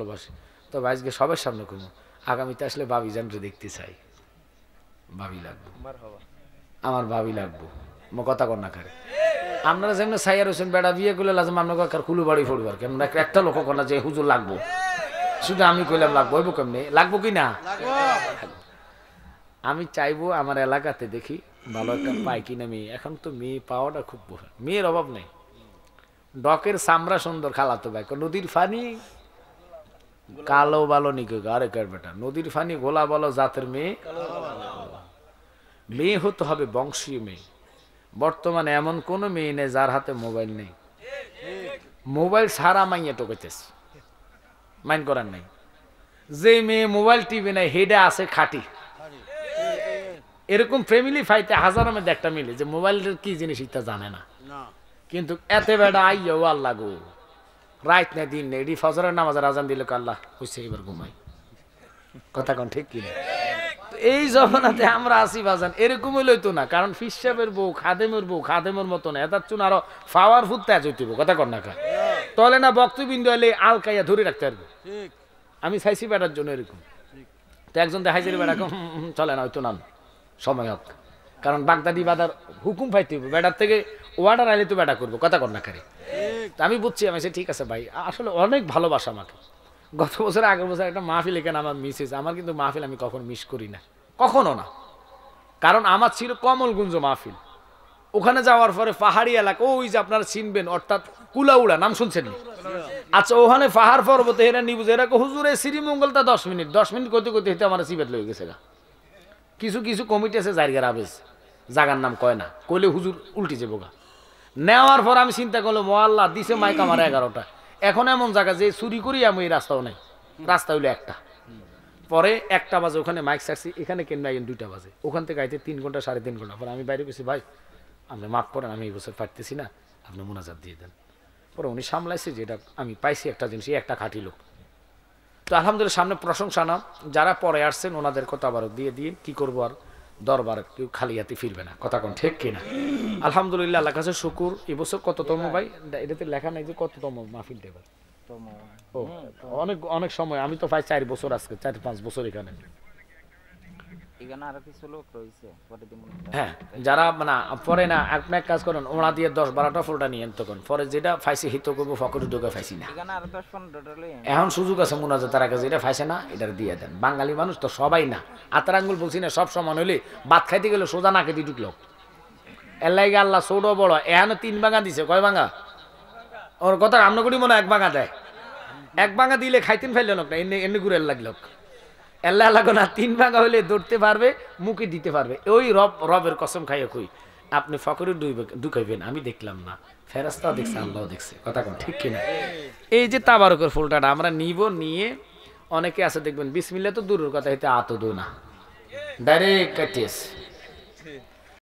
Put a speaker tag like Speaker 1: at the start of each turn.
Speaker 1: ভালোবাসি। তবে আজকে সবার সামনে করবো, আগামীতে আসলে ভাবি জানরে দেখতে চাই। ভাবি লাগবো, আমার ভাবি লাগবো। কথা কর না খারে আপনারা যেমন সাইয়ার হোসেন বেড়া বিয়ে করলে লাজম আপনার কার কুলু বাড়ি পড়বার কেমন একটা লোক কর না যে হুজুর লাগবো, শুধু আমি কইলাম লাগবো, হইব কেমনি লাগবো কি না? আমি চাইবো আমার এলাকাতে দেখি ভালো একটা পাই কিনা মেয়ে। এখন তো মেয়ে পাওয়াটা খুব, মেয়ের অভাব নেই। ডকের চামড়া সুন্দর, খালাতো ভাই নদীর ফানি কালো বালো নিকে আরে কার বেটা, নদীর ফানি গোলা বালো জাতের মেয়ে। মেয়ে হতে হবে বংশীয় মেয়ে। বর্তমানে এমন কোন মেয়ে নেই যার হাতে মোবাইল নেই। মোবাইল সারা মাইয়া টোকেতেছে, মাইন্ড করার নাই। যে মেয়ে মোবাইল টিভি নাই হেডে আছে খাটি। এরকম ফ্যামিলি ফাইতে হাজার মধ্যে একটা মিলে যে মোবাইলের কি জিনিস এটা জানে না, কিন্তু এতে বেড়া আইও আল্লাহ গো, রাত নেই দিন নেই, ফজরের নামাজের আজান দিল আল্লাহ হইছে এবার ঘুমাই। কথা কোন ঠিক কিনা? এই জমানাতে আমরা আসি বাজান, এরকম লইতো না। কারণ ফিসাবের বউ খাদেমের বউ খাদেমের মতো না, এটার চুন আরো পাওয়ার ফুটতে চইতিব। কথা কর না খা তলে না বক্তবিন্দু এলে আলকাইয়া ধরে রাখতে পারবে। আমি চাইছি বেটার জন্য এরকম। তো একজন দেখাইছে বেটা চলে না হয়তো নাম সময় হোক, কারণ বাগদাদি বাদার হুকুম পাইতে হবে, বেটার থেকে ওয়ার্ডার আইলে তো বেটা করবো। কথা কর না খারে আমি বুঝছি। আমি ঠিক আছে ভাই, আসলে অনেক ভালোবাসা আমাকে। গত বছর আগের বছর একটা মাহফিল এখানে আমার মিস হয়েছে। আমার কিন্তু মাহফিল আমি কখনো মিস করি না, কখনো না। কারণ আমার ছিল কমলগুঞ্জ মাহফিল। ওখানে যাওয়ার পরে পাহাড়ি এলাকা, ওই যে আপনারা চিনবেন, অর্থাৎ কুলাউড়া নাম শুনছেন? আচ্ছা, ওখানে পাহাড় পর্বতে এরা নিবুঝে এরা হুজুরে শ্রীমঙ্গলটা 10 মিনিট করতে করতে হেঁটে আমার সিবেট লয়ে গেছে। কিছু কিছু কমিটি আছে জায়গার আবেজ, জায়গার নাম কয় না, কইলে হুজুর উল্টি যাবো গা। নেওয়ার পর আমি চিন্তা করলাম মোয়াল্লা দিছে মাইক আমার 11টা। এখন এমন জায়গা যে চুরি করি আমি এই রাস্তাও নেই, রাস্তা হইলো একটা। পরে 1টা বাজে ওখানে মাইক ছাড়ছি, এখানে কেন 2টা বাজে। ওখান থেকে আইতে 3 ঘন্টা 3.5 ঘন্টা। পরে আমি বাইরে গেছি, ভাই আপনি মাফ করেন, আমি এই বছর পারতেছি না, আপনি মোনাজাত দিয়ে দেন। পরে উনি সামলাইছে যে এটা আমি পাইছি একটা জিনিস, একটা খাঁটি লোক। তো আলহামদুলিল্লাহ, সামনে প্রশংসা না, যারা পরে আসছেন ওনাদের কথা আবার দিয়ে দিয়ে কি করবো আর, দরবার কেউ খালি হাতে ফিরবে না। কথা কোন ঠিক কিনা? আলহামদুলিল্লাহ, আল্লাহ কাছে শুকুর। এবছর কততম ভাই এটাতে লেখা নাই যে কততম মাহফিল দেবে। ও অনেক অনেক সময়, আমি তো প্রায় 4 বছর, আজকে 4-5 বছর এখানে। হ্যাঁ, যারা মানে পরে না, আপনি এক কাজ করেন, ওনা দিয়ে 10-12টা ফোলটা নিয়েন, তখন পরে যেটা ফাইসি হিত করবো ফকরের ঢোকে ফাইসি না। এখন সুযোগ আছে মুনাজাত তার আগে, যেটা ফাইসে না এটা দিয়ে দেন। বাঙালি মানুষ তো সবাই না, আতার আঙ্গুল বলছি না, সব সমান হইলে ভাত খাইতে গেলে সোজা নাকে দিয়ে ঢুকলো। এর লাগে আল্লাহ ছোট বড় এখানে 3 ভাঙা দিছে। কয় ভাঙা? ওর কথা আমরা করি মনে 1 ভাঙা দেয়। 1 ভাঙা দিলে খাইতেন ফেলল না, এমনি এমনি ঘুরে লাগলো। এল্লা লাগো না, 3 ভাঙা হইলে ধরতে পারবে, মুখে দিতে পারবে। ওই রবের কসম খাইয়া কই, আপনি ফকরে ঢুকাইবেন, আমি দেখলাম না, ফেরেশতাও দেখছে, আল্লাহও দেখছে। কথা কোন ঠিক কিনা? এই যে তাবারকের ফুলটাটা আমরা নিব, নিয়ে অনেকে আছে দেখবেন বিসমিল্লাহ তো দূরের কথা, এতে আতো দো না, ডাইরেক্ট কাটিয়েছে।